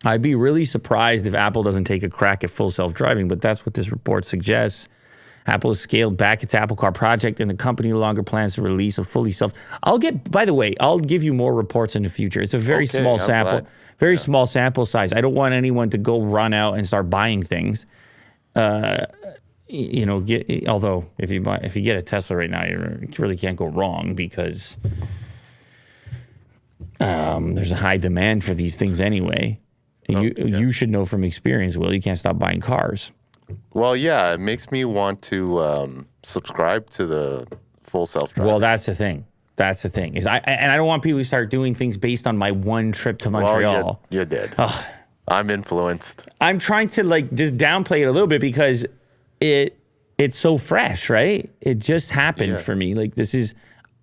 I'd be really surprised if Apple doesn't take a crack at full self-driving, but that's what this report suggests. Apple has scaled back its Apple Car project, and the company no longer plans to release a fully self. By the way, I'll give you more reports in the future. It's a very small sample, small sample size. I don't want anyone to go run out and start buying things. Although if you get a Tesla right now, you really can't go wrong because there's a high demand for these things anyway. You should know from experience, Will, you can't stop buying cars. Well, yeah, it makes me want to subscribe to the full self-driving. Well, that's the thing. I don't want people to start doing things based on my one trip to Montreal. Well, you did. I'm influenced. I'm trying to just downplay it a little bit because it's so fresh, right? It just happened for me.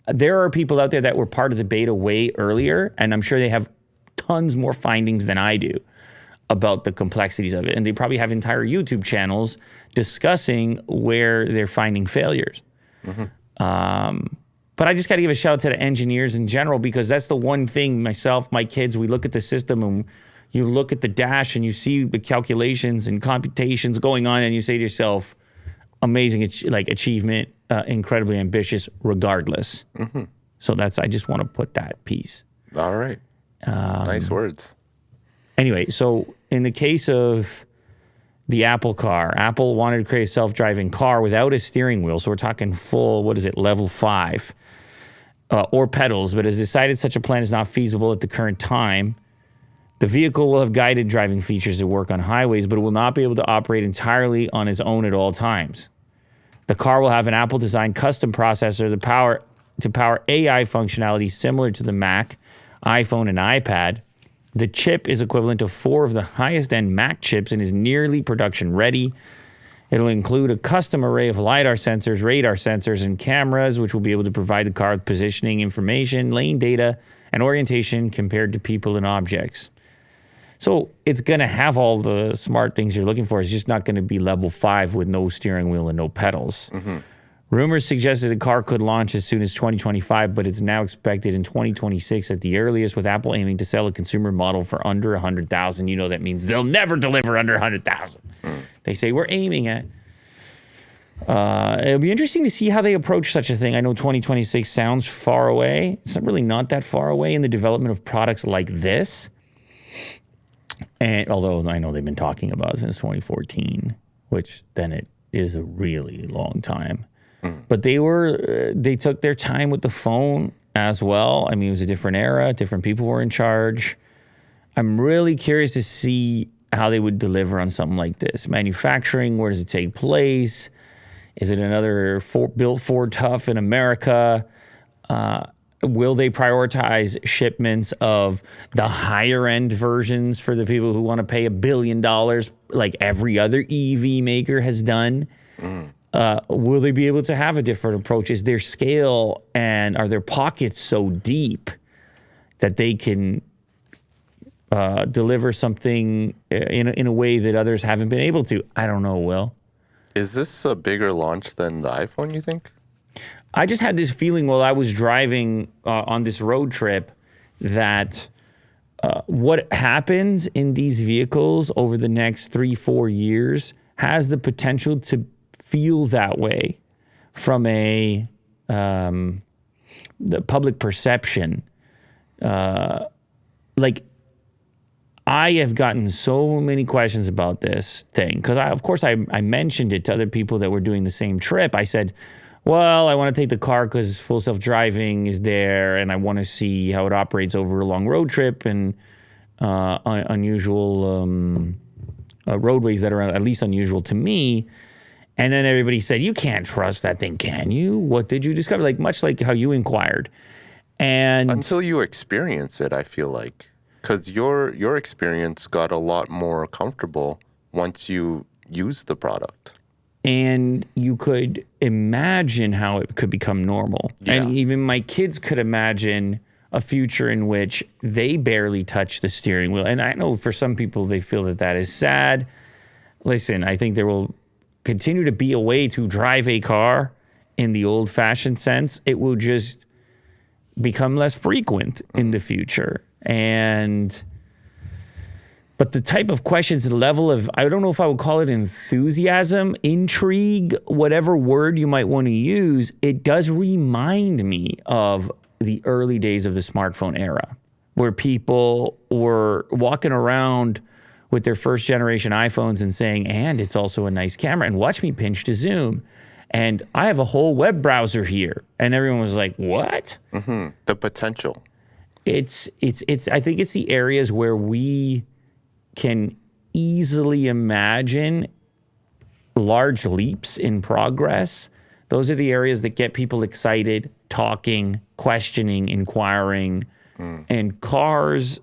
There are people out there that were part of the beta way earlier, and I'm sure they have tons more findings than I do about the complexities of it. And they probably have entire YouTube channels discussing where they're finding failures. Mm-hmm. But I just got to give a shout out to the engineers in general, because that's the one thing myself, my kids, we look at the system and you look at the dash and you see the calculations and computations going on and you say to yourself, amazing, achievement, incredibly ambitious regardless. Mm-hmm. So I just want to put that piece. All right. Nice words. Anyway, so in the case of the Apple car, Apple wanted to create a self-driving car without a steering wheel. So we're talking full, level 5 or pedals, but has decided such a plan is not feasible at the current time. The vehicle will have guided driving features that work on highways, but it will not be able to operate entirely on its own at all times. The car will have an Apple-designed custom processor to power AI functionality similar to the Mac, iPhone, and iPad. The chip is equivalent to 4 of the highest-end Mac chips and is nearly production-ready. It'll include a custom array of LiDAR sensors, radar sensors, and cameras, which will be able to provide the car with positioning information, lane data, and orientation compared to people and objects. So it's going to have all the smart things you're looking for. It's just not going to be level 5 with no steering wheel and no pedals. Mm-hmm. Rumors suggested the car could launch as soon as 2025, but it's now expected in 2026 at the earliest, with Apple aiming to sell a consumer model for under 100,000. You know that means they'll never deliver under 100,000. They say we're aiming at. It'll be interesting to see how they approach such a thing. I know 2026 sounds far away. It's really not that far away in the development of products like this. And although I know they've been talking about it since 2014, which then it is a really long time. But they took their time with the phone as well. I mean, it was a different era. Different people were in charge. I'm really curious to see how they would deliver on something like this. Manufacturing, where does it take place? Is it another built Ford Tough in America? Will they prioritize shipments of the higher end versions for the people who want to pay $1 billion like every other EV maker has done? Will they be able to have a different approach? Is their scale and are their pockets so deep that they can deliver something in a way that others haven't been able to? I don't know, Will. Is this a bigger launch than the iPhone, you think? I just had this feeling while I was driving on this road trip that what happens in these vehicles over the next 3-4 years has the potential to feel that way from the public perception. I have gotten so many questions about this thing because I mentioned it to other people that were doing the same trip. I said, well, I want to take the car because full self-driving is there and I want to see how it operates over a long road trip and unusual roadways that are at least unusual to me. And then everybody said, you can't trust that thing, can you? What did you discover? Much like how you inquired. And until you experience it, I feel like. Because your experience got a lot more comfortable once you used the product. And you could imagine how it could become normal. Yeah. And even my kids could imagine a future in which they barely touch the steering wheel. And I know for some people, they feel that is sad. Listen, I think there will continue to be a way to drive a car in the old-fashioned sense. It will just become less frequent in the future. And But the type of questions, the level of, I don't know if I would call it enthusiasm, intrigue, whatever word you might want to use, it does remind me of the early days of the smartphone era, where people were walking around with their first generation iPhones and saying, and it's also a nice camera, and watch me pinch to zoom. And I have a whole web browser here. And everyone was like, what? The potential. It's I think it's the areas where we can easily imagine large leaps in progress. Those are the areas that get people excited, talking, questioning, inquiring. And cars,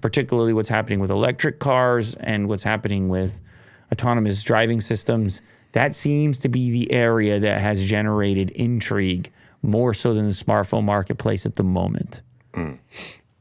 particularly what's happening with electric cars and what's happening with autonomous driving systems, that seems to be the area that has generated intrigue more so than the smartphone marketplace at the moment.